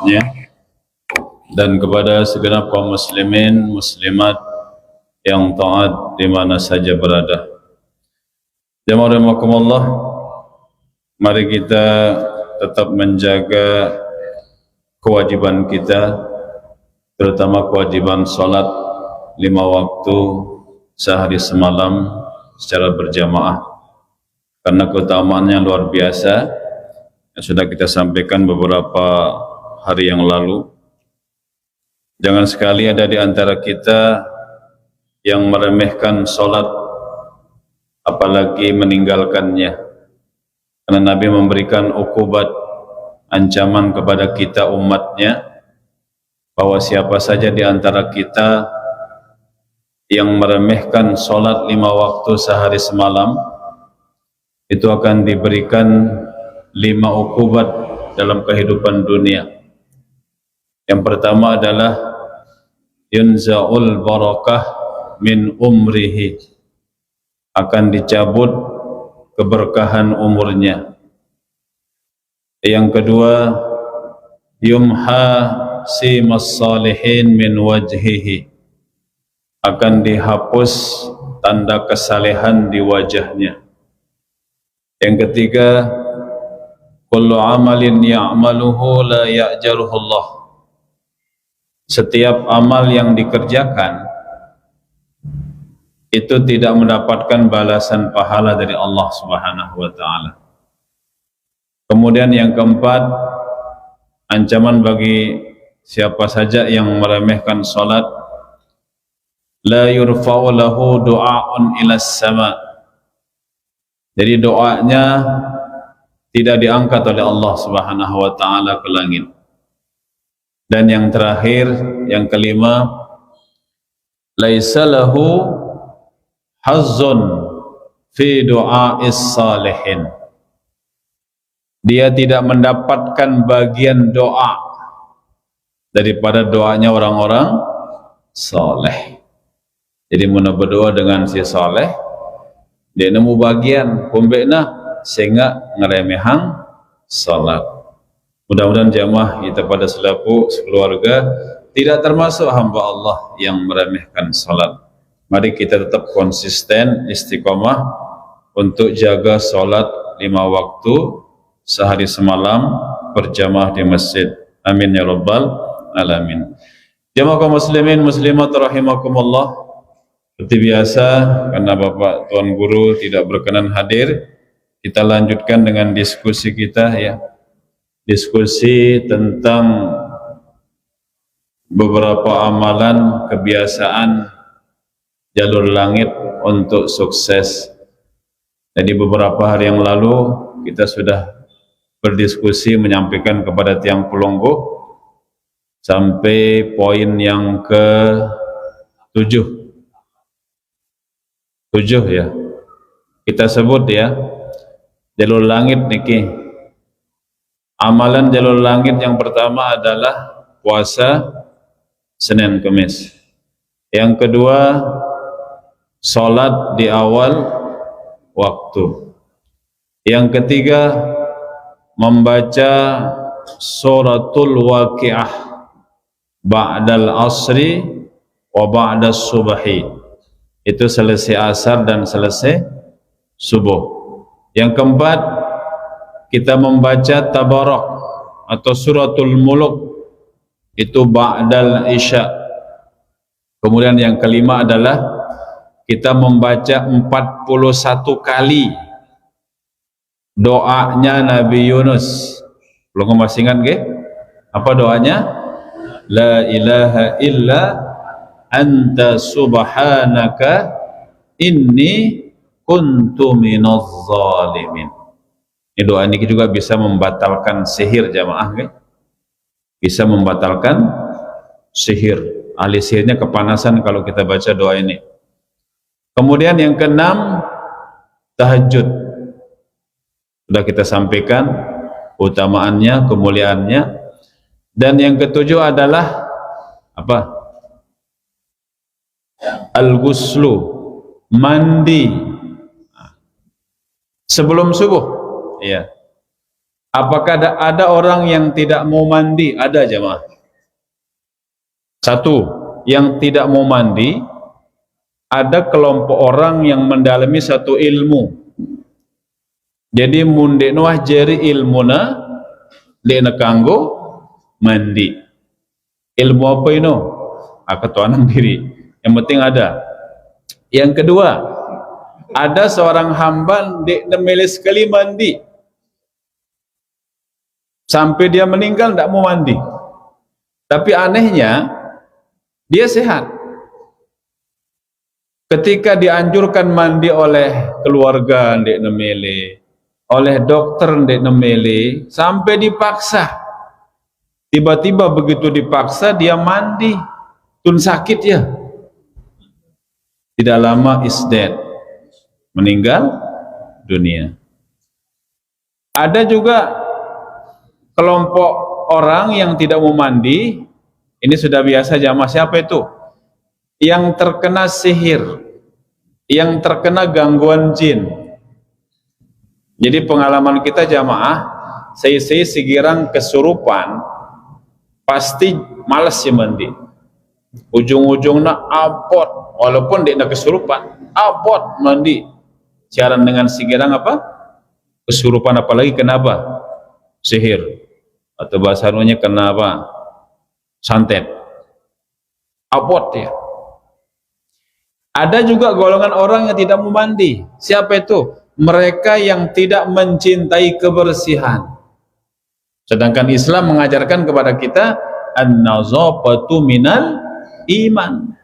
ya, dan kepada segenap kaum muslimin muslimat yang taat di mana saja berada. Jemaah rahimakumullah, mari kita tetap menjaga kewajiban kita, terutama kewajiban salat 5 waktu sehari semalam secara berjamaah, karena keutamaannya luar biasa yang sudah kita sampaikan beberapa hari yang lalu. Jangan sekali ada di antara kita yang meremehkan salat, apalagi meninggalkannya, karena Nabi memberikan ukubat, ancaman kepada kita umatnya, bahwa siapa saja di antara kita yang meremehkan salat 5 waktu sehari semalam, itu akan diberikan 5 ukubat dalam kehidupan dunia. Yang pertama adalah yunza'ul barakah min umrihi, akan dicabut keberkahan umurnya. Yang kedua, yumha simas salihin min wajhihi, akan dihapus tanda kesalehan di wajahnya. Yang ketiga, kullu amalin ya'maluhu la ya'jaruhu Allah, setiap amal yang dikerjakan itu tidak mendapatkan balasan pahala dari Allah Subhanahu wa ta'ala. Kemudian yang keempat, ancaman bagi siapa saja yang meremehkan salat, la yurfa'u lahu du'a'un ila sama, jadi doanya tidak diangkat oleh Allah Subhanahu wa ta'ala ke langit. Dan yang terakhir, yang kelima, laisa lahu hazzun fi du'a'is salihin, dia tidak mendapatkan bagian doa daripada doanya orang-orang saleh. Jadi mana berdoa dengan si saleh, dia nemu bagian kumbekna sehingga ngeremehang salat. Mudah-mudahan jamaah kita pada selaku sekeluarga tidak termasuk hamba Allah yang meremehkan salat. Mari kita tetap konsisten, istiqomah untuk jaga salat 5 waktu sehari semalam berjamaah di masjid. Amin ya rabbal alamin. Jamaah kaum muslimin muslimat rahimakumullah, seperti biasa, karena Bapak Tuan Guru tidak berkenan hadir, kita lanjutkan dengan diskusi kita, ya. Diskusi tentang beberapa amalan kebiasaan jalur langit untuk sukses. Jadi beberapa hari yang lalu kita sudah berdiskusi menyampaikan kepada tiang pelunggu sampai poin yang ke-7 ya. Kita sebut ya, jalur langit niki. Amalan jalur langit yang pertama adalah puasa Senin Kemis. Yang kedua, salat di awal waktu. Yang ketiga, membaca suratul waqi'ah ba'dal asri wa ba'das subahi, itu selesai asar dan selesai subuh. Yang keempat, kita membaca tabarak atau suratul muluk, itu ba'dal isya. Kemudian yang kelima adalah kita membaca 41 kali doanya Nabi Yunus. Belum masih ingat ke? Apa doanya? La ilaha illa anta subhanaka inni kuntu minaz zalimin. Ini doa ini juga bisa membatalkan sihir jamaah, ke? Bisa membatalkan sihir. Ahli sihirnya kepanasan kalau kita baca doa ini. Kemudian yang keenam, tahajud. Sudah kita sampaikan utamaannya, kemuliaannya. Dan yang ketujuh adalah apa? Al-ghuslu, mandi sebelum subuh. Ya. Apakah ada orang yang tidak mau mandi? Ada jemaah. Satu, yang tidak mau mandi, ada kelompok orang yang mendalami satu ilmu. Jadi mundek nuah jeri ilmuna dek kanggo mandi. Ilmu apa ini? Ketuanan diri. Yang penting ada. Yang kedua, ada seorang hamba dek nemeli sekali mandi. Sampai dia meninggal tidak mau mandi. Tapi anehnya dia sehat. Ketika dianjurkan mandi oleh keluarga ndek nemele, oleh dokter ndek nemele, sampai dipaksa. Tiba-tiba begitu dipaksa dia mandi, tun sakit ya. Tidak lama is dead, meninggal dunia. Ada juga kelompok orang yang tidak mau mandi. Ini sudah biasa jamaah. Siapa itu? Yang terkena sihir, yang terkena gangguan jin. Jadi pengalaman kita jamaah, saya segirang kesurupan pasti malas ya mandi. Ujung-ujungnya abot, walaupun dia kesurupan, abot mandi. Siaran dengan segirang apa? Kesurupan, apalagi kenapa? Sihir, atau bahasa Harunya kena apa? Santet. Abot ya. Ada juga golongan orang yang tidak mau mandi. Siapa itu? Mereka yang tidak mencintai kebersihan. Sedangkan Islam mengajarkan kepada kita an-nazafatu minal iman.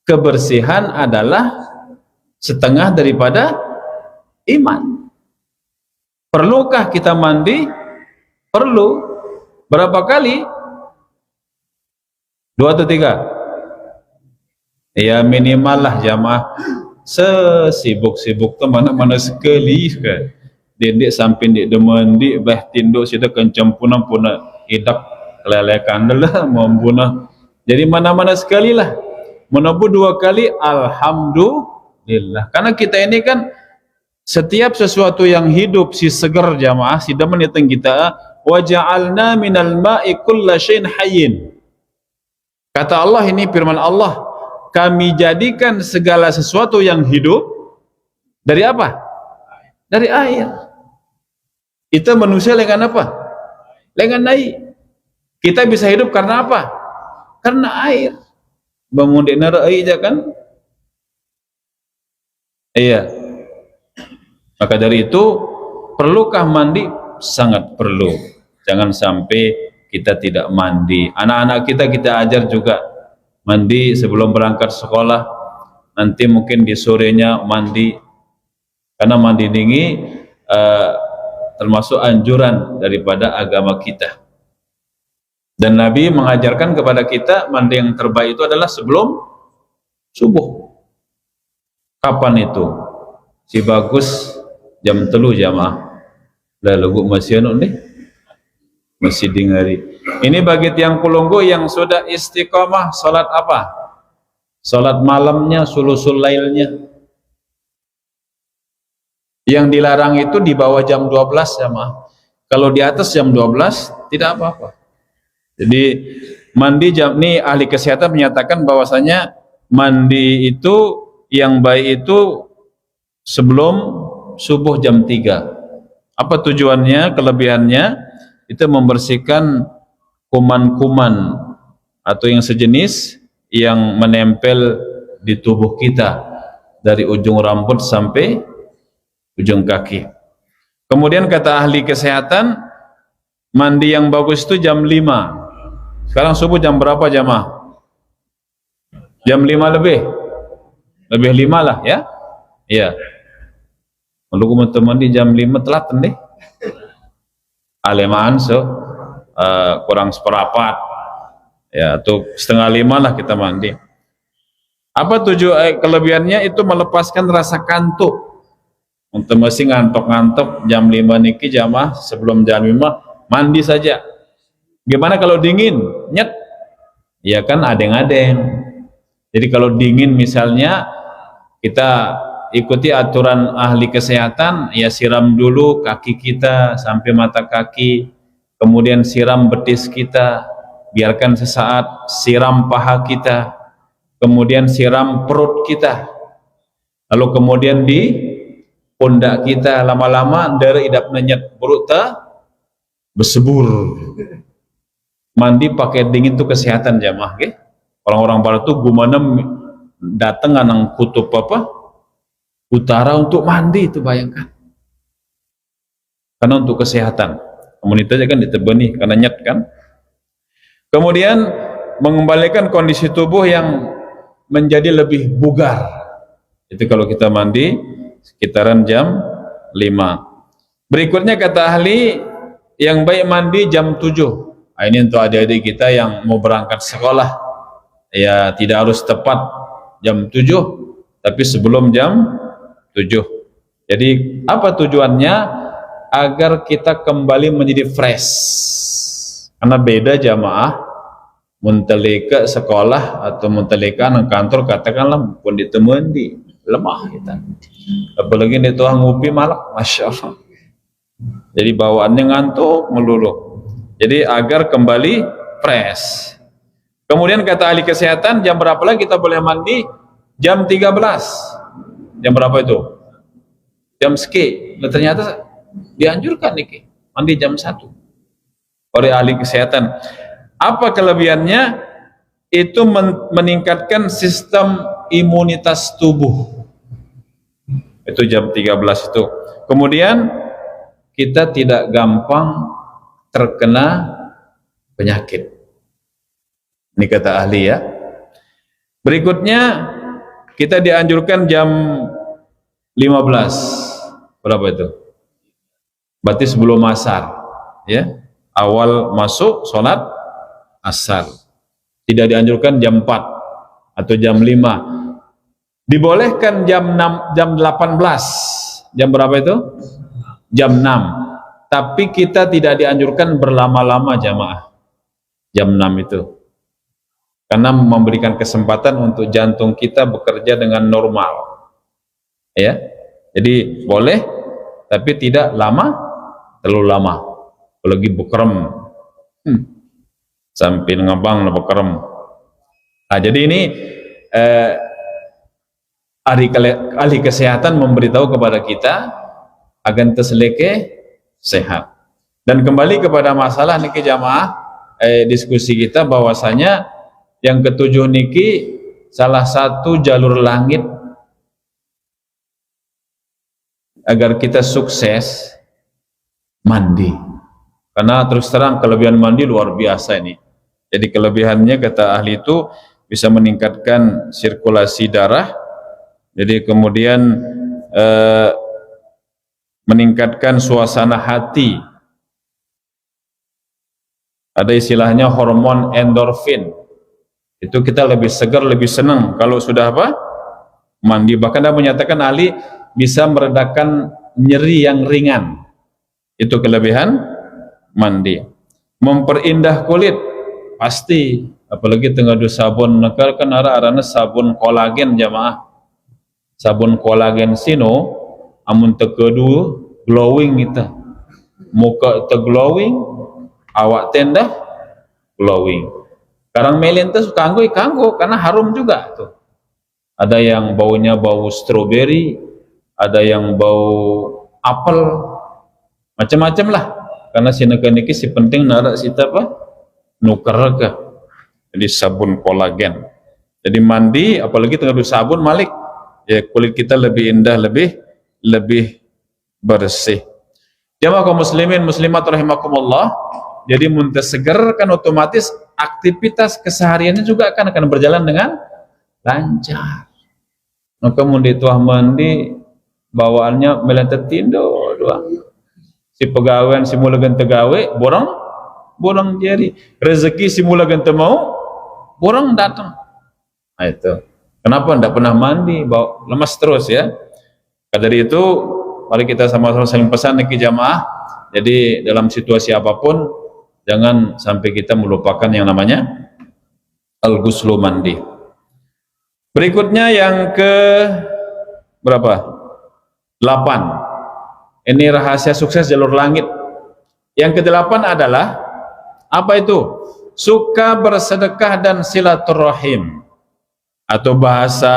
Kebersihan adalah setengah daripada iman. Perlukah kita mandi? Perlu. Berapa kali? 2 atau 3? Ya minimal lah jamaah. Sesibuk-sibuk tu mana-mana sekali kan. Dendek sampai dek demandi bah tinduk situ kencam puna hidak lelekan lah membuna. Jadi mana-mana sekali lah. Menabu 2 kali alhamdulillah. Karena kita ini kan setiap sesuatu yang hidup si seger jamaah si demen itu kita wa ja'alna minal ma'i kulla syai'in hayyin. Kata Allah, ini firman Allah, kami jadikan segala sesuatu yang hidup dari apa? Dari air. Kita manusia dengan apa? Dengan air. Kita bisa hidup karena apa? Karena air. Bangun di nara air aja kan? Iya. Maka dari itu, perlukah mandi? Sangat perlu. Jangan sampai kita tidak mandi. Anak-anak kita ajar juga mandi sebelum berangkat sekolah. Nanti mungkin di sorenya mandi, karena mandi dingin termasuk anjuran daripada agama kita. Dan Nabi mengajarkan kepada kita mandi yang terbaik itu adalah sebelum subuh. Kapan itu? Si bagus jam 3 jamaah. Lalu masih anu nih, masih dingari. Ini bagi tiang kulunggu yang sudah istiqomah salat apa? Salat malamnya, sulusul lailnya. Yang dilarang itu di bawah jam 12 jamaah. Kalau di atas jam 12 tidak apa-apa. Jadi mandi jam ini ahli kesehatan menyatakan bahwasanya mandi itu yang baik itu sebelum subuh jam 3. Apa tujuannya, kelebihannya? Itu membersihkan kuman-kuman atau yang sejenis yang menempel di tubuh kita dari ujung rambut sampai ujung kaki. Kemudian kata ahli kesehatan, mandi yang bagus itu jam 5. Sekarang subuh jam berapa jamaah? Jam 5 lebih 5 lah ya. Iya. Lalu teman di jam 5 telat deh. Alemaan kurang seperempat ya, atau setengah 5 lah kita mandi. Apa kelebihannya? Itu melepaskan rasa kantuk. Untuk masih ngantuk-ngantuk jam 5 niki jamaah, sebelum jam 5 mandi saja. Gimana kalau dingin? Nyet. Ya kan adeng-adeng. Jadi kalau dingin misalnya kita ikuti aturan ahli kesehatan, ya siram dulu kaki kita sampai mata kaki, kemudian siram betis kita, biarkan sesaat, siram paha kita, kemudian siram perut kita, lalu kemudian di pundak kita, lama-lama dari idap nenyet perut bersebur. Mandi pakai dingin itu kesehatan jamaah, okay? Orang-orang barat tuh gimana datang anang kutub apa utara untuk mandi, itu bayangkan, karena untuk kesehatan komunitasnya kan ditebani karena nyet kan. Kemudian mengembalikan kondisi tubuh yang menjadi lebih bugar, itu kalau kita mandi sekitaran jam 5. Berikutnya kata ahli, yang baik mandi jam 7. Ini untuk adik-adik kita yang mau berangkat sekolah, ya tidak harus tepat jam 7, tapi sebelum jam 7. Jadi apa tujuannya? Agar kita kembali menjadi fresh. Karena beda jamaah mentelika sekolah atau mentelika nang kantor, katakanlah pun ditemuin di lemah kita, apalagi di tuang ngopi malah, masya Allah, jadi bawaannya ngantuk melulu. Jadi agar kembali fresh. Kemudian kata ahli kesehatan, jam berapa lagi kita boleh mandi? Jam 13. Jam berapa itu? Jam sekian. Nah, ternyata dianjurkan nih mandi jam 1 oleh ahli kesehatan. Apa kelebihannya? Itu meningkatkan sistem imunitas tubuh. Itu jam 13 itu. Kemudian kita tidak gampang terkena penyakit. Ini kata ahli ya. Berikutnya kita dianjurkan jam 15. Berapa itu? Berarti sebelum asar, ya. Awal masuk sholat asar. Tidak dianjurkan jam 4 atau jam 5. Dibolehkan jam 6, jam 18. Jam berapa itu? Jam 6. Tapi kita tidak dianjurkan berlama-lama jamaah. Jam 6 itu. Karena memberikan kesempatan untuk jantung kita bekerja dengan normal. Ya. Jadi boleh, tapi tidak lama, terlalu lama. Apalagi bekerem. Sampai ngabang bekerem. Nah, jadi ini ahli kesehatan memberitahu kepada kita agar terseleke sehat. Dan kembali kepada masalah niki jamaah, diskusi kita bahwasanya yang ketujuh niki salah satu jalur langit agar kita sukses mandi. Karena terus terang kelebihan mandi luar biasa ini. Jadi kelebihannya kata ahli itu bisa meningkatkan sirkulasi darah. Jadi kemudian meningkatkan suasana hati. Ada istilahnya hormon endorfin. Itu kita lebih segar, lebih senang kalau sudah apa? Mandi. Bahkan dia menyatakan ahli bisa meredakan nyeri yang ringan. Itu kelebihan mandi. Memberindah kulit pasti, apalagi tengah do sabun nakal kan arana sabun kolagen jamaah. Sabun kolagen sino amun tekedu glowing kita, muka te glowing, awak tenda glowing. Sekarang melin tuh kanggo karena harum juga tuh. Ada yang baunya bau stroberi, ada yang bau apel, macam-macam lah. Karena si niki si penting narak si apa nuker ke. Jadi sabun kolagen. Jadi mandi, apalagi tengah sabun malik, ya kulit kita lebih indah, lebih bersih. Jamaah kaum muslimin muslimat rahimakumullah. Jadi muntah seger kan otomatis aktivitas kesehariannya juga akan berjalan dengan lancar. Maka mundi tuah mandi bawaannya melentet tindo doang. Si pegawai si mula gente gawe borong jari. Rezeki si mula gente mau borong datang. Nah itu. Kenapa ndak pernah mandi? Bawa lemas terus ya. Dari itu mari kita sama-sama saling pesan niki jamaah. Jadi dalam situasi apapun jangan sampai kita melupakan yang namanya al-ghuslu mandi. Berikutnya yang ke berapa? 8. Ini rahasia sukses jalur langit. Yang ke-8 adalah apa itu? Suka bersedekah dan silaturahim, atau bahasa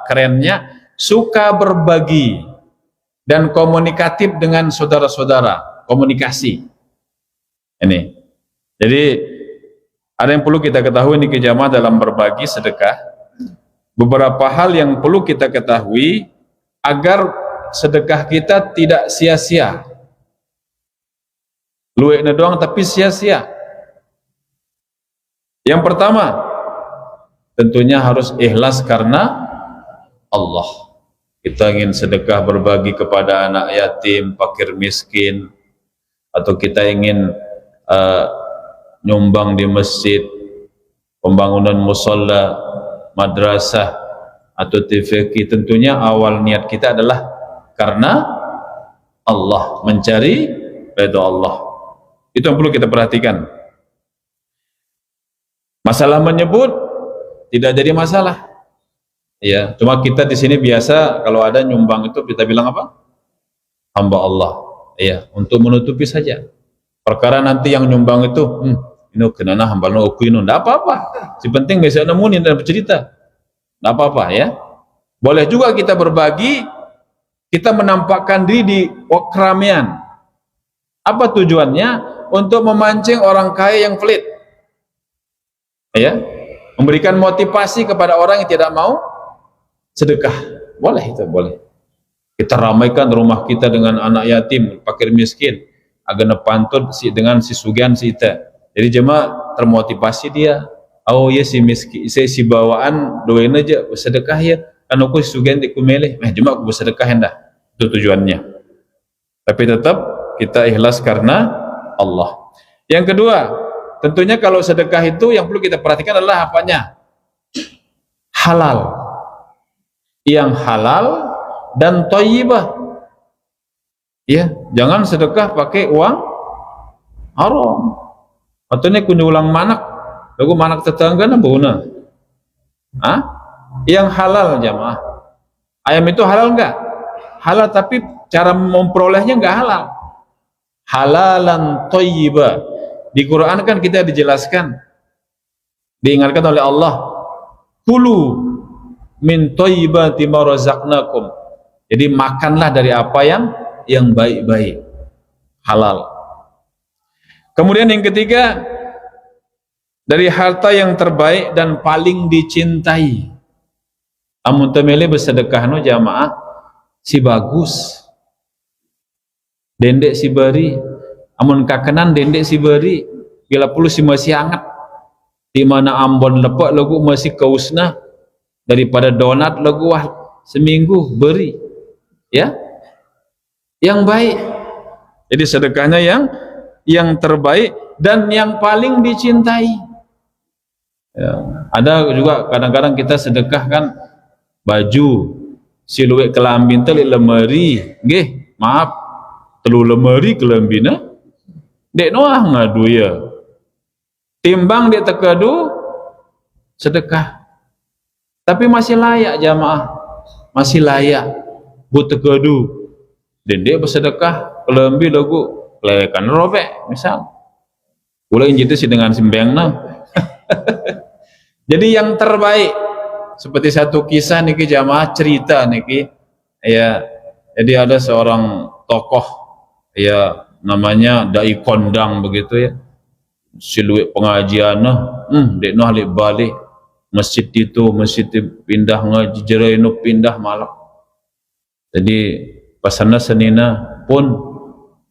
kerennya suka berbagi dan komunikatif dengan saudara-saudara, komunikasi. Ini. Jadi ada yang perlu kita ketahui nih jamaah dalam berbagi sedekah. Beberapa hal yang perlu kita ketahui agar sedekah kita tidak sia-sia. Luwekna doang tapi sia-sia. Yang pertama, tentunya harus ikhlas karena Allah. Kita ingin sedekah berbagi kepada anak yatim, fakir miskin, atau kita ingin nyumbang di masjid, pembangunan musholla, madrasah, atau TVQ. Tentunya awal niat kita adalah karena Allah, mencari ridha Allah. Itu yang perlu kita perhatikan. Masalah menyebut tidak jadi masalah. Ya, cuma kita di sini biasa kalau ada nyumbang itu kita bilang apa? Hamba Allah. Ya, untuk menutupi saja. Perkara nanti yang nyumbang itu, ini kenana hamba no okuinu, enggak apa-apa. Si penting besok nemuin dan bercerita. Enggak apa-apa ya. Boleh juga kita berbagi, kita menampakkan diri di keramaian. Apa tujuannya? Untuk memancing orang kaya yang pelit, ya, memberikan motivasi kepada orang yang tidak mau sedekah. Boleh, itu boleh. Kita ramaikan rumah kita dengan anak yatim, fakir miskin, agar nepantut dengan si sugian si ita. Jadi jemaah termotivasi dia. Oh ya, si miskin, si bawaan doain aja bersedekah ya. Kan aku si sugian di kumeleh, jemaah aku bersedekah hendak. Itu tujuannya. Tapi tetap kita ikhlas karena Allah. Yang kedua, tentunya kalau sedekah itu yang perlu kita perhatikan adalah apanya? Halal. Yang halal dan thayyibah. Ya, jangan sedekah pakai uang haram. Atau ini kunjulang manak, lagu manak tetangga na bauna. Yang halal jamaah. Ayam itu halal enggak? Halal, tapi cara memperolehnya enggak halal. Halalan thayyibah. Di Quran kan kita dijelaskan, diingatkan oleh Allah, kulu min thayyibati ma razaqnakum. Jadi makanlah dari apa yang baik-baik, halal. Kemudian yang ketiga, dari harta yang terbaik dan paling dicintai. Amun temele bersedekah no jamaah si bagus. Dendek si beri, amun kakenan dendek si beri, bila perlu si masih hangat, di mana ambon lepak lagu masih kausna, daripada donat lagu seminggu beri, ya, yang baik. Jadi sedekahnya yang terbaik dan yang paling dicintai. Ya. Ada juga kadang-kadang kita sedekahkan baju, siluet kelambin telik lemari, nggih, maaf. Telu lemari kelambina dek noah ngadu ya, timbang dia tekadu sedekah, tapi masih layak jamaah, masih layak buat tekadu dan dia bersedekah kelambi lagu kelayakan robek misal boleh gitu sih dengan simbang jadi yang terbaik seperti satu kisah niki jamaah cerita niki ya. Jadi ada seorang tokoh ya, namanya dai kondang begitu ya, siluet pengajian dek noh alik balik masjid itu pindah ngaji jerai no pindah malam. Jadi pasana senina pun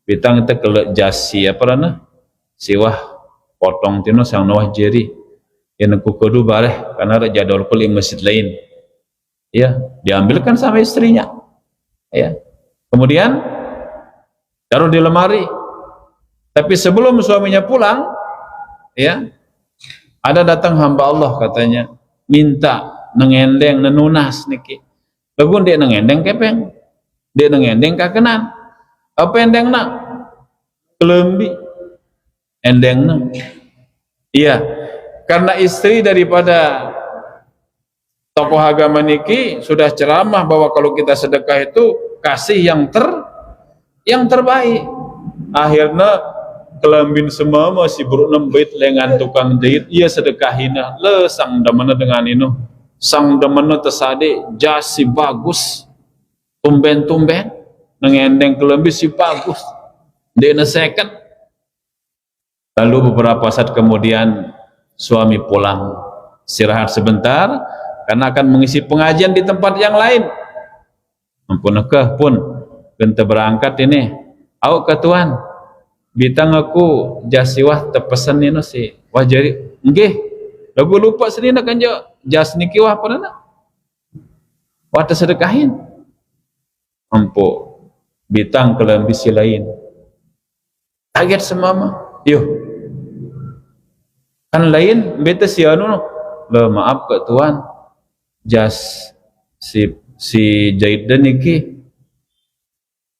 bitang kita kelak jasi apa rana siwah potong tino sang nawah jeri yang aku kudu bareh karena ada jadwal kulit masjid lain ya, diambilkan sama istrinya ya, kemudian taruh di lemari. Tapi sebelum suaminya pulang ya, ada datang hamba Allah katanya minta nengendeng nenunas niki lagu dia nengendeng kepeng, dia nengendeng kakenan apa endeng nak kelembi endeng nak. Iya, karena istri daripada tokoh agama niki sudah ceramah bahwa kalau kita sedekah itu kasih yang terbaik. Akhirnya kelambin semua masih beruk bait lengan tukang jahit ia sedekahina le sang damana dengan inu sang damana tesade jas si bagus tumben nengendeng kelambi si bagus dena second. Lalu beberapa saat kemudian suami pulang istirahat sebentar karena akan mengisi pengajian di tempat yang lain. Ampunakah pun genta berangkat ini awak ke tuan bitang aku jasiwah tepesan ni si wah jari nggih lagu lupa sedina kan jo jas niki wah panana wah tersedekahin ampo bitang kelambi si lain kaget semama yo kan lain beta si anu lo maaf ke tuan jas si Jaidan niki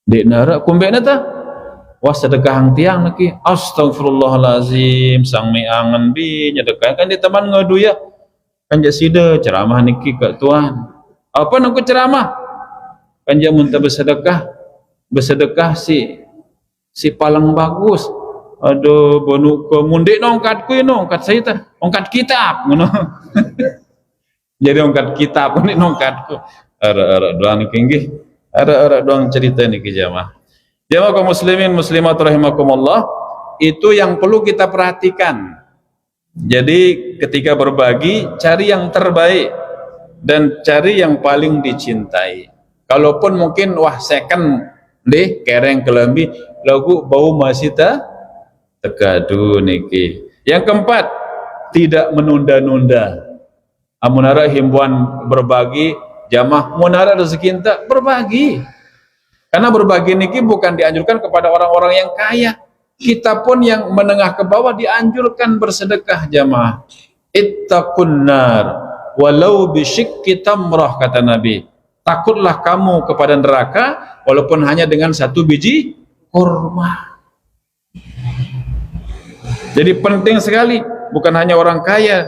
dek nara kumbena ta wah sedekah hang tiang niki astagfirullahalazim sang mi angan bi nyedekah kan di teman ngadu ya kan jasida ceramah niki ke tuan apa nak ceramah kan dia muntah bersedekah si palang bagus aduh bonu ke mundik nongkatku ini nongkat saya ta nongkat kitab ngono jadi nongkat kitab ini nongkatku ara doang niki nggih ara doang cerita niki jamaah kaum muslimin muslimat rahimakumullah, itu yang perlu kita perhatikan. Jadi ketika berbagi cari yang terbaik dan cari yang paling dicintai. Kalaupun mungkin wah second deh kereng kelambi lagu bau masih tekadu niki. Yang keempat, tidak menunda-nunda. Amunara himbauan berbagi jamaah munara rezeki enta berbagi. Karena berbagi niki bukan dianjurkan kepada orang-orang yang kaya. Kita pun yang menengah ke bawah dianjurkan bersedekah jamaah. Ittaqun nar walau bisyikki tamrah kata Nabi. Takutlah kamu kepada neraka walaupun hanya dengan satu biji kurma. Jadi penting sekali, bukan hanya orang kaya.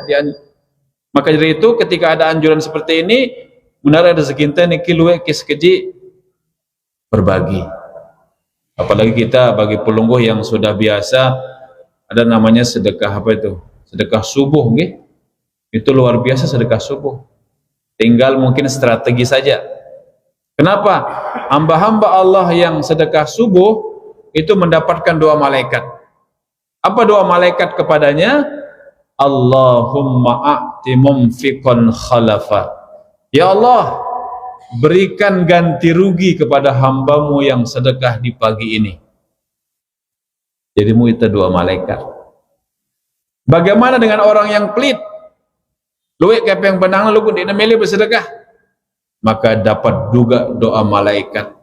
Maka dari itu ketika ada anjuran seperti ini, benar rezeki ente niki luwe kis keji berbagi. Apalagi kita bagi pelungguh yang sudah biasa ada namanya sedekah apa itu? Sedekah subuh nggih. Itu luar biasa sedekah subuh. Tinggal mungkin strategi saja. Kenapa? Hamba-hamba Allah yang sedekah subuh itu mendapatkan doa malaikat. Apa doa malaikat kepadanya? Allahumma a'ti mumfiqan khalafa. Ya Allah, berikan ganti rugi kepada hambamu yang sedekah di pagi ini. Jadi itu doa malaikat. Bagaimana dengan orang yang pelit? Luwek kepeng benang lu pun tidak milih bersedekah. Maka dapat juga doa malaikat.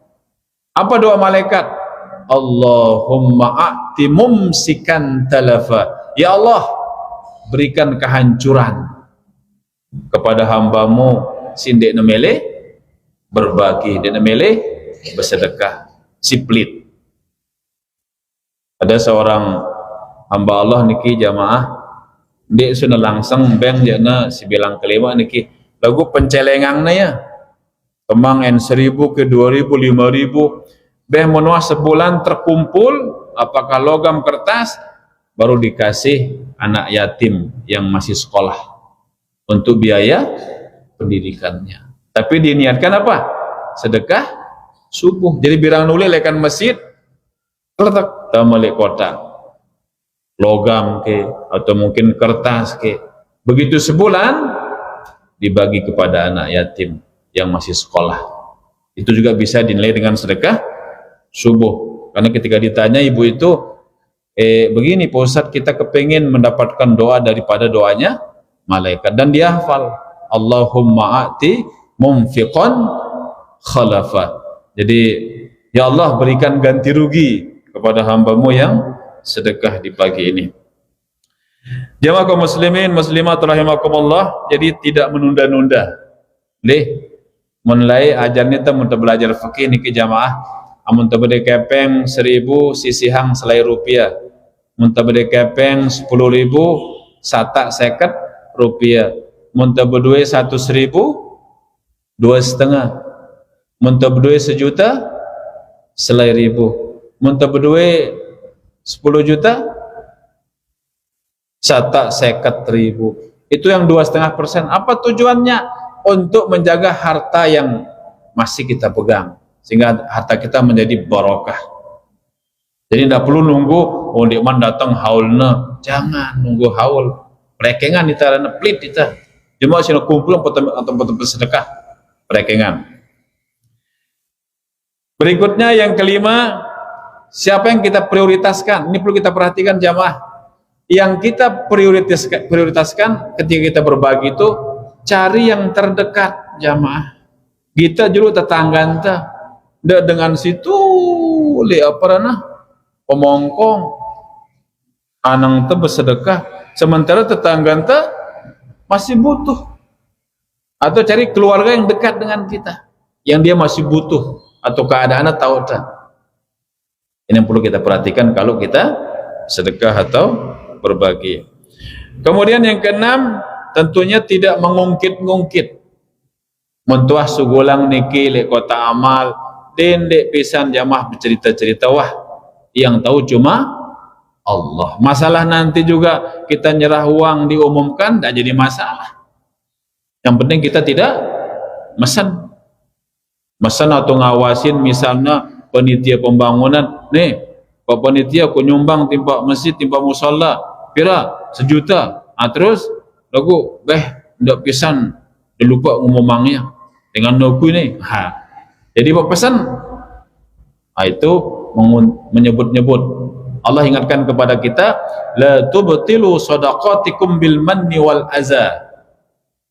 Apa doa malaikat? Allahumma a'ti mumsikan talafa. Ya Allah, berikan kehancuran kepada hambamu sindek nemele berbagi dan nemele bersedekah si pelit. Ada seorang hamba Allah niki jamaah dia sudah langsung bank jana si bilang kelima niki lagu pencelengangnya ya kemang N1000 ke 2000 5000 beh menua sebulan terkumpul apakah logam kertas baru dikasih anak yatim yang masih sekolah untuk biaya pendidikannya. Tapi diniatkan apa? Sedekah subuh. Jadi birang nuli lekan masjid letak tamalik kotak logam ke atau mungkin kertas ke. Begitu sebulan dibagi kepada anak yatim yang masih sekolah. Itu juga bisa dinilai dengan sedekah subuh. Karena ketika ditanya ibu itu begini Pak Ustadz, kita kepingin mendapatkan doa daripada doanya malaikat dan dia hafal Allahumma a'ti mumfiqan khalafa. Jadi ya Allah berikan ganti rugi kepada hambamu yang sedekah di pagi ini. Jamaah kaum muslimin muslimat rahimakumullah, jadi tidak menunda-nunda. Leh mulai ajarnya kita mun belajar fikih niki jamaah amun teu bade kepeng 1000 sisihang selai rupiah. Mun teu bade kepeng 10.000 satak 50 rupiah. Muntah berduit 100.000, 2,5. Muntah berduit 1 juta, 1,000. Muntah berduit 10 juta, 50.000. Itu yang 2,5%. Apa tujuannya? Untuk menjaga harta yang masih kita pegang, sehingga harta kita menjadi barokah. Jadi tidak perlu nunggu dia man datang haulna. Jangan nunggu haul. Perekengan kita dan pelit kita. Cuma sih kumpul atau bersedekah perekengan. Berikutnya yang kelima, siapa yang kita prioritaskan? Ini perlu kita perhatikan jamaah. Yang kita prioritaskan ketika kita berbagi itu cari yang terdekat jamaah. Kita dulu tetangga enta dengan situ pemongkong anang te bersedekah, sementara tetangga enta masih butuh. Atau cari keluarga yang dekat dengan kita yang dia masih butuh atau keadaannya tahu tak. Ini yang perlu kita perhatikan kalau kita sedekah atau berbagi. Kemudian yang keenam, tentunya tidak mengungkit-ngungkit. Mentuah sugulang niki le kota amal dendek pisan jamaah bercerita-cerita, wah yang tahu cuma Allah. Masalah nanti juga kita nyerah uang diumumkan tidak jadi masalah. Yang penting kita tidak mesen atau ngawasin, misalnya panitia pembangunan, nih Pak panitia aku nyumbang timpa masjid, timpa musalla pira 1 juta, terus lagu ndak pisan lupa ngomongnya dengan noku ini. Jadi Pak pesan itu menyebut-nyebut. Allah ingatkan kepada kita, la tubtilu shadaqatikum bil manni wal aza.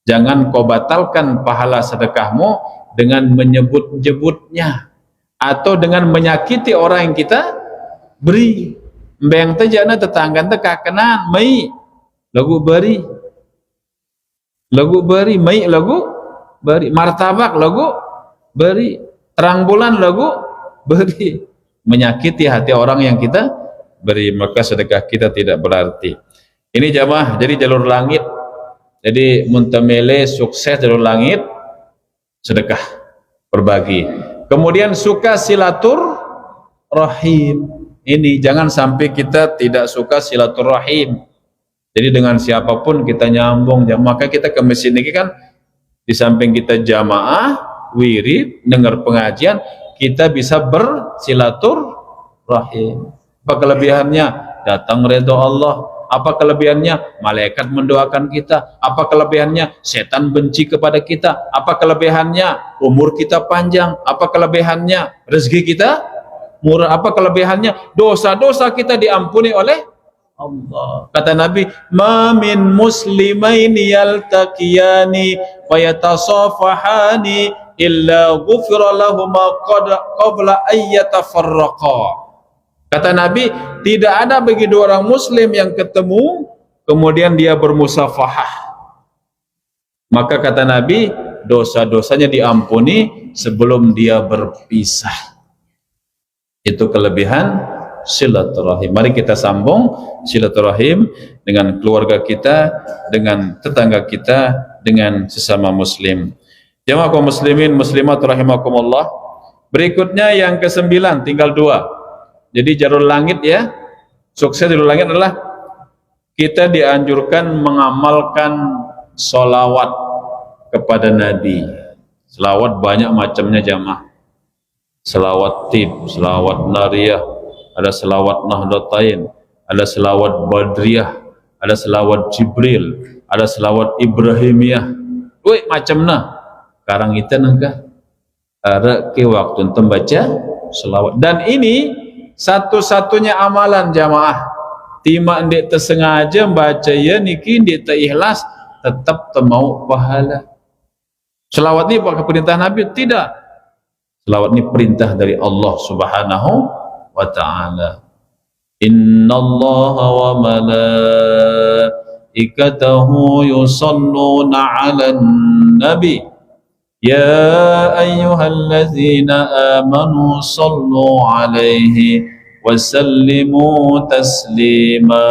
Jangan kau batalkan pahala sedekahmu dengan menyebut-nyebutnya atau dengan menyakiti orang yang kita beri. Mbeng tejana tetangga teh kakenan mai lagu beri mai lagu beri, martabak lagu beri, terang bulan lagu beri, menyakiti hati orang yang kita beri, maka sedekah kita tidak berarti. Ini jamaah, jadi jalur langit. Jadi muntamele sukses jalur langit sedekah berbagi. Kemudian suka silatur rahim. Ini jangan sampai kita tidak suka silaturahim. Jadi dengan siapapun kita nyambung. Maka kita ke masjid ini kan di samping kita jamaah, wirid, dengar pengajian, kita bisa bersilaturahim. Apa kelebihannya? Datang ridho Allah. Apa kelebihannya? Malaikat mendoakan kita. Apa kelebihannya? Setan benci kepada kita. Apa kelebihannya? Umur kita panjang. Apa kelebihannya? Rezeki kita murah. Apa kelebihannya? Dosa-dosa kita diampuni oleh Allah. Kata Nabi, ma min muslimaini yaltaqiyani fayatasafahani illa ghufira lahuma qabla ayyatafarraqa. Kata Nabi, tidak ada bagi dua orang muslim yang ketemu kemudian dia bermusafahah, maka kata Nabi dosa-dosanya diampuni sebelum dia berpisah. Itu kelebihan silaturahim. Mari kita sambung silaturahim dengan keluarga kita, dengan tetangga kita, dengan sesama muslim. Jamaah kaum muslimin muslimat rahimakumullah. Berikutnya yang ke-9, tinggal 2. Jadi jalur langit ya, sukses jalur langit adalah kita dianjurkan mengamalkan sholawat kepada Nabi. Sholawat banyak macamnya jamaah. Sholawat tib, sholawat nariyah, ada sholawat nahdlatain, ada sholawat badriyah, ada sholawat jibril, ada sholawat ibrahimiyah. Woi macamnya. Karang itu nangka. Ada ke waktu untuk baca sholawat. Dan ini satu-satunya amalan jamaah. Tima ndik tersengaja baca ya niki ndik ikhlas tetap temau pahala. Selawat ini bukan perintah Nabi, tidak. Selawat ini perintah dari Allah Subhanahu wa taala. Innallaha wa malaikatahu yusalluna 'alan nabi. Ya ayyuhalladzina amanu sallu alaihi wasallimu taslima.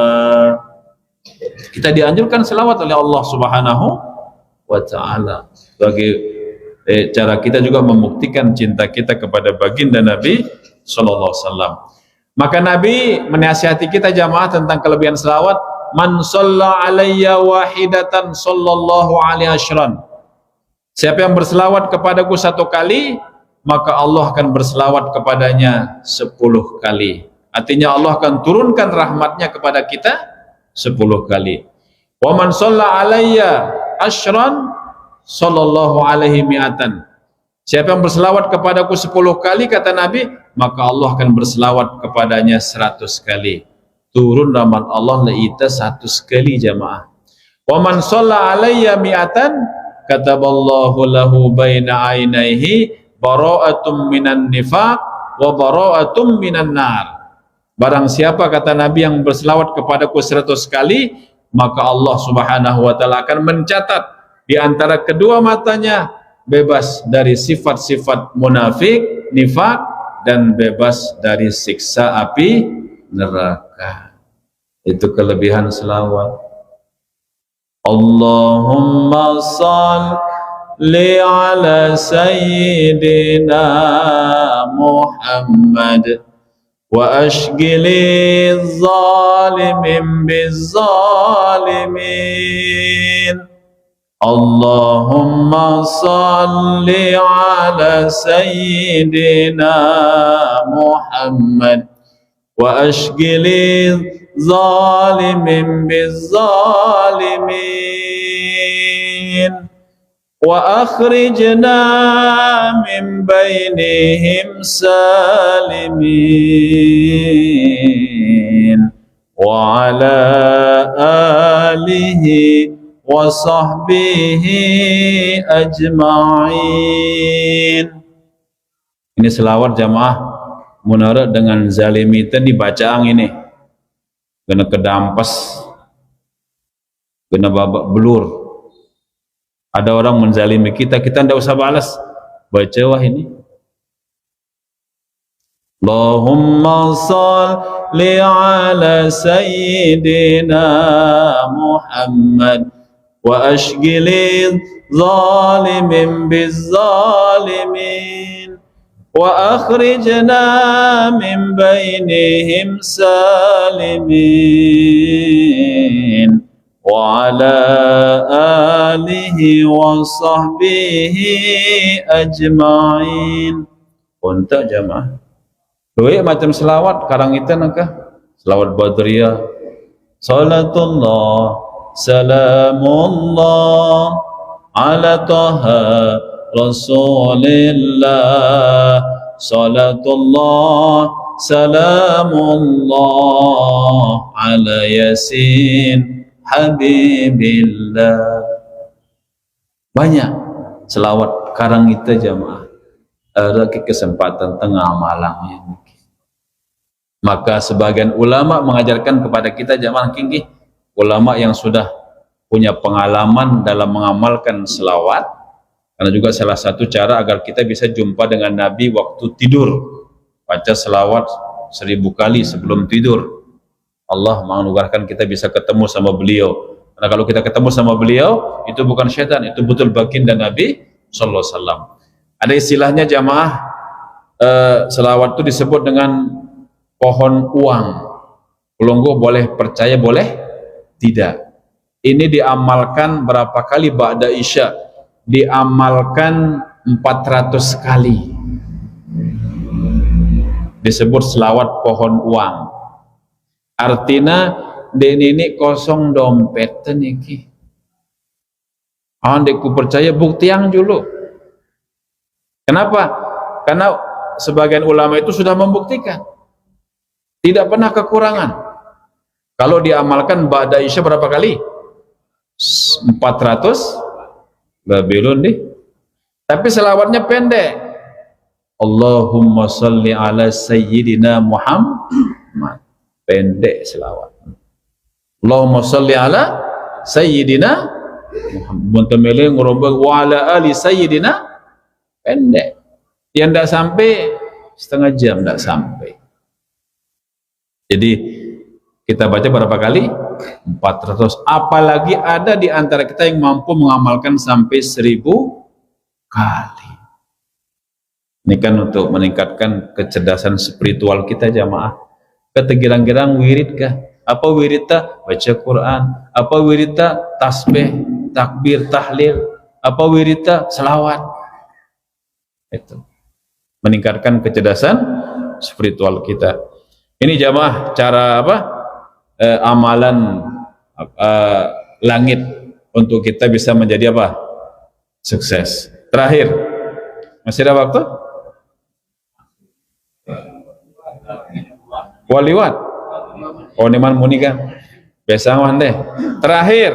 Kita dianjurkan selawat oleh Allah Subhanahu wa ta'ala. Sebagai cara kita juga membuktikan cinta kita kepada baginda Nabi sallallahu alaihi wasallam. Maka Nabi menasihati kita jamaah tentang kelebihan selawat. Man shalla alayya wahidatan sallallahu alaihi asyran. Siapa yang berselawat kepadaku satu kali, maka Allah akan berselawat kepadanya 10 kali. Artinya Allah akan turunkan rahmatnya kepada kita 10 kali. Wa man shalla alayya asyran sallallahu alaihi mi'atan. Siapa yang berselawat kepadaku 10 kali, kata Nabi, maka Allah akan berselawat kepadanya 100 kali. Turun rahmat Allah laita 100 kali jamaah. Wa man shalla alayya mi'atan kataballahu lahu baina ainaihi bara'atum minan nifaq wa bara'atum minan nar. Barang siapa, kata Nabi, yang berselawat kepadaku 100 kali, maka Allah Subhanahu wa taala akan mencatat di antara kedua matanya bebas dari sifat-sifat munafik, nifak, dan bebas dari siksa api neraka. Itu kelebihan selawat. Allahumma salli ala sayyidina Muhammad wa ashghili zalimin bizzalimin. Allahumma salli ala sayyidina Muhammad wa ashghili zalimin bizzalimin wa akhrijna min bainihim salimin wa ala alihi wa sahbihi ajma'in. Ini selawat jamaah menurut dengan zalimi itu dibacaang ini kena kedampas, kena babak belur. Ada orang menzalimi kita, kita tidak usah balas, baca wah ini. Allahumma salli ala sayyidina Muhammad wa ashghili zalimin bizzalimin wa akhrijna min bainihim salimin wa ala alihi wa sahbihi ajma'in. Untuk jamaah dua macam selawat karang itu nakah selawat badriyah, salatullah salamullah ala taha rasulillah, salatullah salamullah ala yasin habibillah. Banyak selawat karang itu jamaah. Ada kesempatan tengah malangnya. Maka sebagian ulama mengajarkan kepada kita jamaah kinggi, ulama yang sudah punya pengalaman dalam mengamalkan selawat, karena juga salah satu cara agar kita bisa jumpa dengan Nabi waktu tidur, baca selawat 1000 kali sebelum tidur. Allah menganugerahkan kita bisa ketemu sama beliau. Karena kalau kita ketemu sama beliau, itu bukan syaitan, itu betul baginda Nabi sallallahu alaihi wasallam. Ada istilahnya jamaah, selawat itu disebut dengan pohon uang. Pelunggu boleh percaya, boleh tidak. Ini diamalkan berapa kali ba'da isya? Diamalkan 400 kali. Disebut selawat pohon uang. Artinya ini kosong dompet niki. Andai ku percaya bukti yang dulu. Kenapa? Karena sebagian ulama itu sudah membuktikan tidak pernah kekurangan. Kalau diamalkan ba'da isya berapa kali? 400 Babylon deh. Tapi selawatnya pendek. Allahumma salli ala sayyidina Muhammad. Pendek selawat. Allahumma salli ala sayyidina Muhammad. Buntamele ngurubah wa ala ali sayyidina. Pendek. Yang tidak sampai setengah jam, tidak sampai. Jadi Kita baca berapa kali? 400. Apalagi ada di antara kita yang mampu mengamalkan sampai 1000 kali. Ini kan untuk meningkatkan kecerdasan spiritual kita jamaah. Ketegirang-girang wirid kah? Apa wiridta? Baca Quran. Apa wiridta? Tasbih, takbir, tahlil. Apa wiridta? Selawat. Itu meningkatkan kecerdasan spiritual kita. Ini jamaah cara apa? Amalan langit untuk kita bisa menjadi apa? Sukses. Terakhir, masih ada waktu? Waliwat. Oh, niman munika. Biasa deh. Terakhir,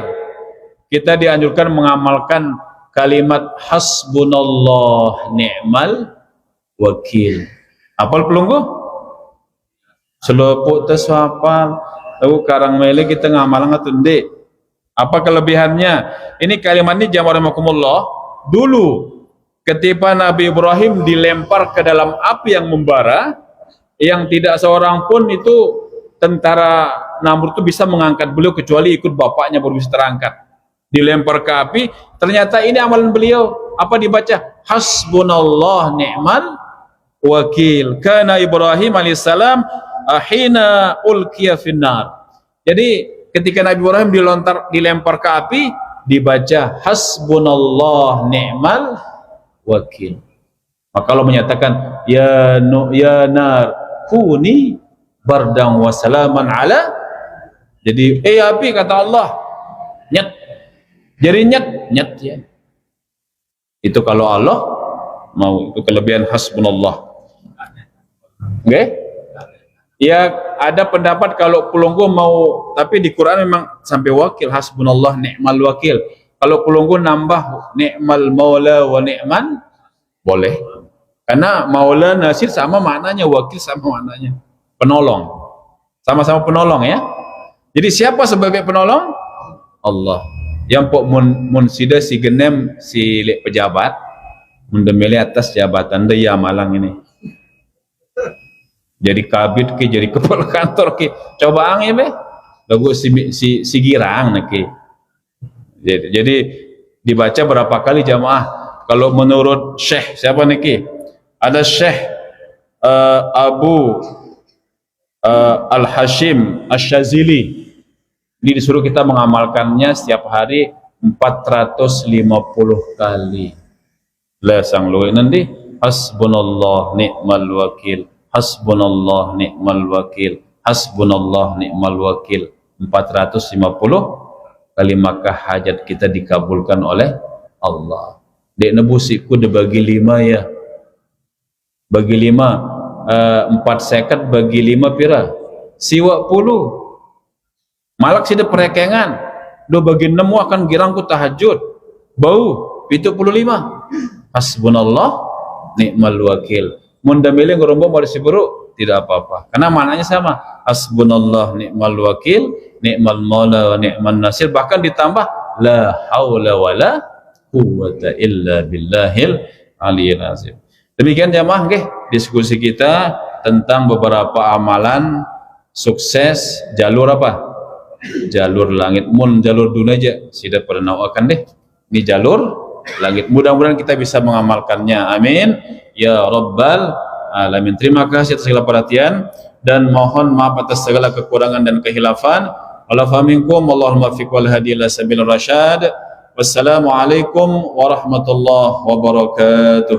kita dianjurkan mengamalkan kalimat hasbunallah ni'mal wakil. Apal pelunggu? Selopuk teswapal. Tahu karang mele kita ngamalang atau ndek. Apa kelebihannya? Ini kalimat ini jamaah rahimakumullah. Dulu ketika Nabi Ibrahim dilempar ke dalam api yang membara, yang tidak seorang pun itu tentara Namrud itu bisa mengangkat beliau kecuali ikut bapaknya baru bisa terangkat. Dilempar ke api, ternyata ini amalan beliau. Apa dibaca? Hasbunallah ni'mal wakil. Kana Ibrahim alaihissalam ahina ulqiya finnar. Jadi ketika Nabi Ibrahim dilempar ke api, dibaca hasbunallah ni'mal wakil. Maka Allah menyatakan ya nar kuni bardang wa salaman ala. Jadi api kata Allah nyet. Jadi nyet ya. Itu kalau Allah mau, itu kelebihan hasbunallah. Oke? Ya ada pendapat kalau pelunggu mau, tapi di Quran memang sampai wakil, hasbunallah ni'mal wakil. Kalau pelunggu nambah ni'mal maula wa ni'man boleh. Karena maula nasir sama maknanya, wakil sama maknanya. Penolong. Sama-sama penolong ya. Jadi siapa sebagai penolong? Allah. Yang pok mun sida si genem si pejabat mendemeli atas jabatan dia malang ini. Jadi kabit ke, jadi kepala kantor ke, coba ang ya be, lagu si girang nake. Jadi dibaca berapa kali jamaah? Kalau menurut Syekh siapa nake? Ada Syekh Abu Al-Hashim Asy-Syazili. Ini disuruh kita mengamalkannya setiap hari 450 kali. Lah sang luwe nanti hasbunallah ni'mal wakil, hasbunallah ni'mal wakil, hasbunallah ni'mal wakil 450 kali, maka hajat kita dikabulkan oleh Allah. Dek nebusiku dibagi 5 ya. Bagi 5 4 seket bagi 5 pira? Siwa 10. Malak sida perekengan. Do bagi 6 akan girangku tahajud. Bau 75. Hasbunallah ni'mal wakil. Mun damile ngorombong pada si buruk tidak apa-apa. Karena maknanya sama. Hasbunallah ni'mal wakil, ni'mal maula wa ni'man nasir. Bahkan ditambah la haula wala quwwata illa billahil aliyyil azim. Demikian jamaah nggih diskusi kita tentang beberapa amalan sukses jalur apa? Jalur langit. Mun jalur dunia aja sudah pernah akan deh. Ini jalur langit. Mudah-mudahan kita bisa mengamalkannya. Amin ya rabbal alamin. Terima kasih atas segala perhatian dan mohon maaf atas segala kekurangan dan kehilafan. Alhamdulillah, Allahumma fiq wal hadi ila sabil rasyad. Wassalamualaikum warahmatullahi wabarakatuh.